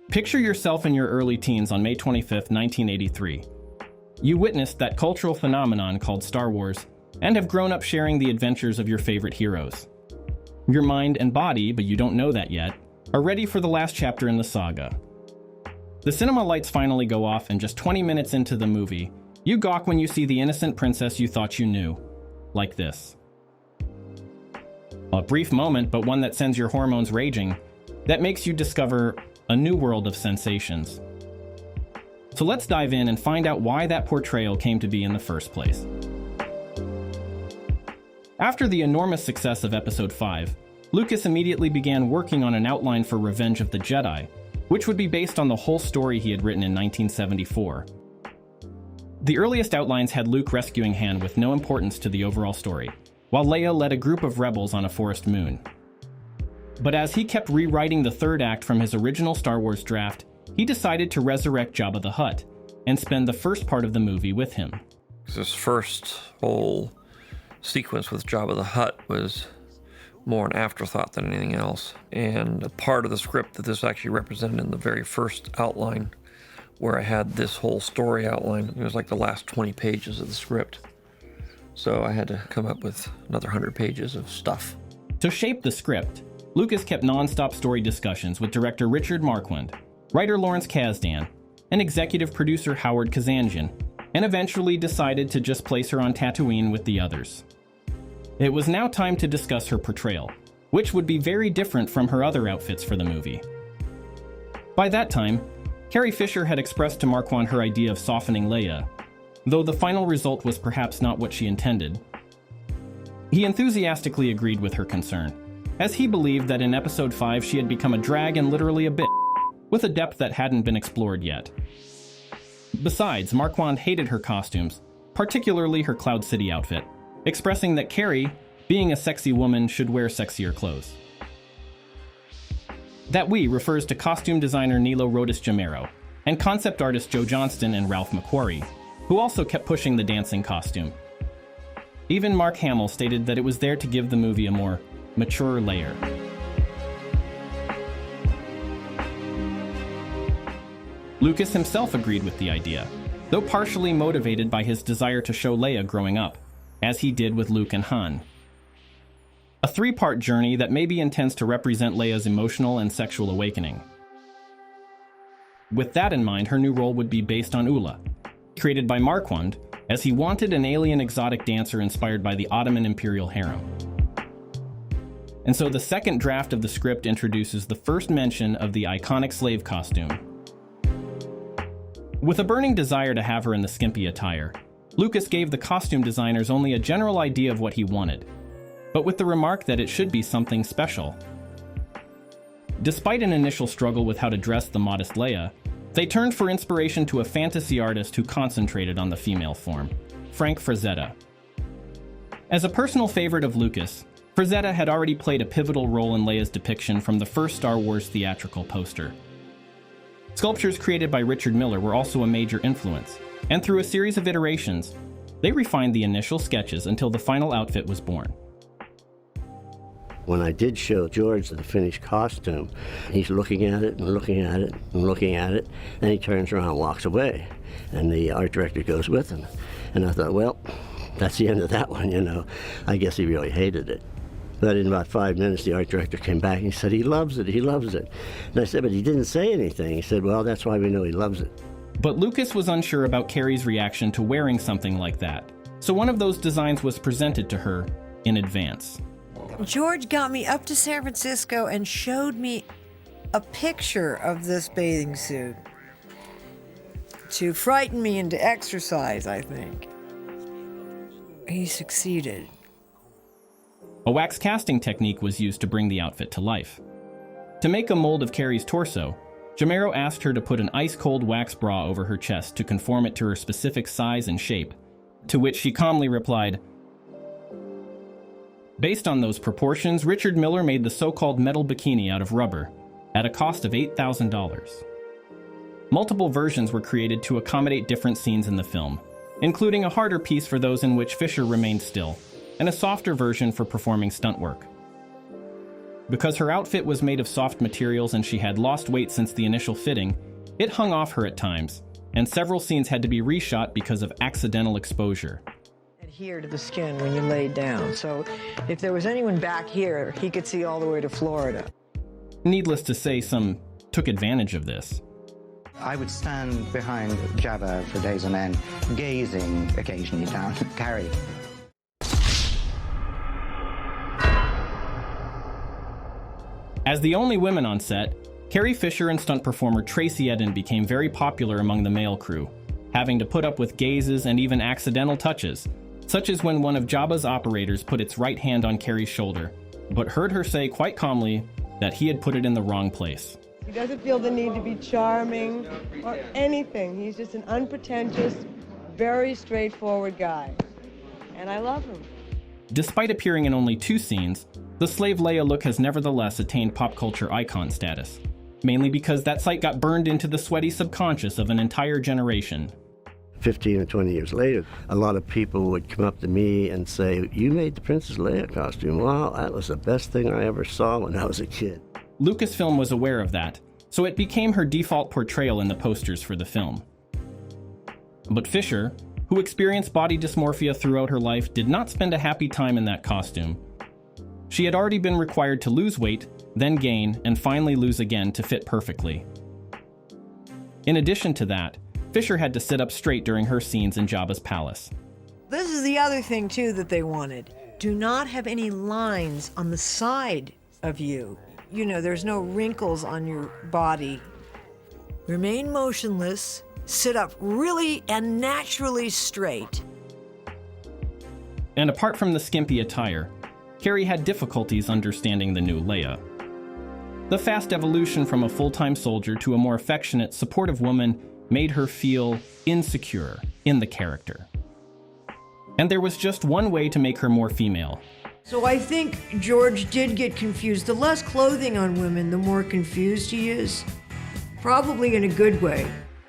Picture yourself in your early teens on May 25, 1983. You witnessed that cultural phenomenon called Star Wars and have grown up sharing the adventures of your favorite heroes. Your mind and body, but you don't know that yet, are ready for the last chapter in the saga. The cinema lights finally go off, and just 20 minutes into the movie, you gawk when you see the innocent princess you thought you knew. Like this. A brief moment, but one that sends your hormones raging, that makes you discover a new world of sensations. So let's dive in and find out why that portrayal came to be in the first place. After the enormous success of Episode 5, Lucas immediately began working on an outline for Revenge of the Jedi, which would be based on the whole story he had written in 1974. The earliest outlines had Luke rescuing Han with no importance to the overall story, while Leia led a group of rebels on a forest moon. But as he kept rewriting the third act from his original Star Wars draft, he decided to resurrect Jabba the Hutt and spend the first part of the movie with him. This first whole sequence with Jabba the Hutt was more an afterthought than anything else. And a part of the script that this actually represented in the very first outline, where I had this whole story outline, it was like the last 20 pages of the script. So I had to come up with another 100 pages of stuff. To shape the script, Lucas kept non-stop story discussions with director Richard Marquand, writer Lawrence Kasdan, and executive producer Howard Kazanjian, and eventually decided to just place her on Tatooine with the others. It was now time to discuss her portrayal, which would be very different from her other outfits for the movie. By that time, Carrie Fisher had expressed to Marquand her idea of softening Leia, though the final result was perhaps not what she intended. He enthusiastically agreed with her concern, as he believed that in Episode 5 she had become a drag and literally a bitch, with a depth that hadn't been explored yet. Besides, Marquand hated her costumes, particularly her Cloud City outfit, expressing that Carrie, being a sexy woman, should wear sexier clothes. That "we" refers to costume designer Nilo Rodis Jamero and concept artist Joe Johnston and Ralph McQuarrie, who also kept pushing the dancing costume. Even Mark Hamill stated that it was there to give the movie a more mature layer. Lucas himself agreed with the idea, though partially motivated by his desire to show Leia growing up, as he did with Luke and Han. A three-part journey that maybe intends to represent Leia's emotional and sexual awakening. With that in mind, her new role would be based on Ula, created by Marquand, as he wanted an alien exotic dancer inspired by the Ottoman imperial harem. And so the second draft of the script introduces the first mention of the iconic slave costume. With a burning desire to have her in the skimpy attire, Lucas gave the costume designers only a general idea of what he wanted, but with the remark that it should be something special. Despite an initial struggle with how to dress the modest Leia, they turned for inspiration to a fantasy artist who concentrated on the female form, Frank Frazetta. As a personal favorite of Lucas, Frazetta had already played a pivotal role in Leia's depiction from the first Star Wars theatrical poster. Sculptures created by Richard Miller were also a major influence, and through a series of iterations, they refined the initial sketches until the final outfit was born. When I did show George the finished costume, he's looking at it and looking at it and looking at it, then he turns around and walks away, and the art director goes with him. And I thought, well, that's the end of that one, you know. I guess he really hated it. But in about 5 minutes, the art director came back and he said, he loves it, he loves it. And I said, but he didn't say anything. He said, well, that's why we know he loves it. But Lucas was unsure about Carrie's reaction to wearing something like that, so one of those designs was presented to her in advance. George got me up to San Francisco and showed me a picture of this bathing suit to frighten me into exercise, I think. He succeeded. A wax casting technique was used to bring the outfit to life. To make a mold of Carrie's torso, Jamero asked her to put an ice-cold wax bra over her chest to conform it to her specific size and shape, to which she calmly replied, based on those proportions, Richard Miller made the so-called metal bikini out of rubber, at a cost of $8,000. Multiple versions were created to accommodate different scenes in the film, including a harder piece for those in which Fisher remained still, and a softer version for performing stunt work. Because her outfit was made of soft materials and she had lost weight since the initial fitting, it hung off her at times, and several scenes had to be reshot because of accidental exposure. Adhere to the skin when you laid down, so if there was anyone back here, he could see all the way to Florida. Needless to say, some took advantage of this. I would stand behind Jabba for days on end, gazing occasionally down at Carrie. As the only women on set, Carrie Fisher and stunt performer Tracy Eden became very popular among the male crew, having to put up with gazes and even accidental touches, such as when one of Jabba's operators put its right hand on Carrie's shoulder, but heard her say quite calmly that he had put it in the wrong place. He doesn't feel the need to be charming or anything. He's just an unpretentious, very straightforward guy. And I love him. Despite appearing in only 2 scenes, the slave Leia look has nevertheless attained pop culture icon status, mainly because that sight got burned into the sweaty subconscious of an entire generation. 15 or 20 years later, a lot of people would come up to me and say, "You made the Princess Leia costume. Wow, that was the best thing I ever saw when I was a kid." Lucasfilm was aware of that, so it became her default portrayal in the posters for the film. But Fisher, who experienced body dysmorphia throughout her life, did not spend a happy time in that costume. She had already been required to lose weight, then gain, and finally lose again to fit perfectly. In addition to that, Fisher had to sit up straight during her scenes in Jabba's palace. This is the other thing, too, that they wanted. Do not have any lines on the side of you. You know, there's no wrinkles on your body. Remain motionless, sit up really and naturally straight. And apart from the skimpy attire, Carrie had difficulties understanding the new Leia. The fast evolution from a full-time soldier to a more affectionate, supportive woman made her feel insecure in the character. And there was just one way to make her more female. So I think George did get confused. The less clothing on women, the more confused he is. Probably in a good way.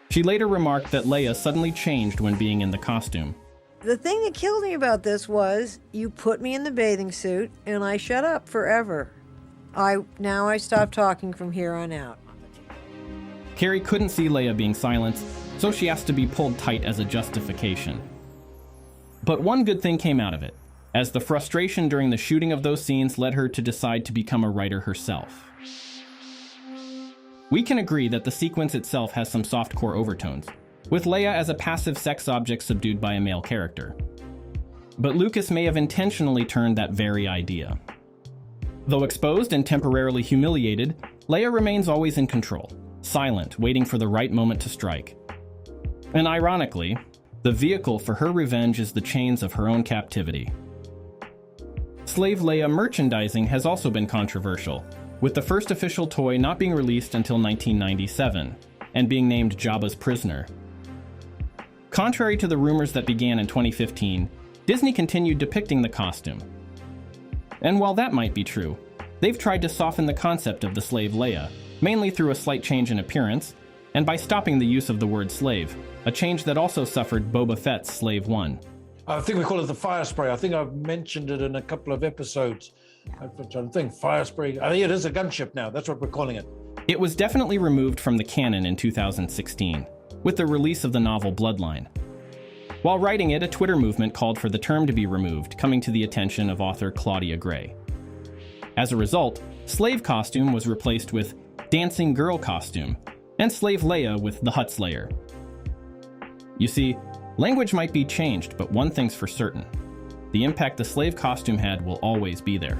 She later remarked that Leia suddenly changed when being in the costume. The thing that killed me about this was you put me in the bathing suit and I shut up forever. Now I stopped talking from here on out. Carrie couldn't see Leia being silenced, so she asked to be pulled tight as a justification. But one good thing came out of it, as the frustration during the shooting of those scenes led her to decide to become a writer herself. We can agree that the sequence itself has some softcore overtones, with Leia as a passive sex object subdued by a male character. But Lucas may have intentionally turned that very idea. Though exposed and temporarily humiliated, Leia remains always in control, silent, waiting for the right moment to strike. And ironically, the vehicle for her revenge is the chains of her own captivity. Slave Leia merchandising has also been controversial, with the first official toy not being released until 1997, and being named Jabba's Prisoner. Contrary to the rumors that began in 2015, Disney continued depicting the costume. And while that might be true, they've tried to soften the concept of the slave Leia, mainly through a slight change in appearance, and by stopping the use of the word slave, a change that also suffered Boba Fett's Slave 1. I think we call it the fire spray. I think I've mentioned it in a couple of episodes. I'm trying to think, fire spray. I think it is a gunship now. That's what we're calling it. It was definitely removed from the canon in 2016, with the release of the novel Bloodline. While writing it, a Twitter movement called for the term to be removed, coming to the attention of author Claudia Gray. As a result, slave costume was replaced with dancing girl costume, and slave Leia with the Hutt Slayer. You see, language might be changed, but one thing's for certain. The impact the slave costume had will always be there.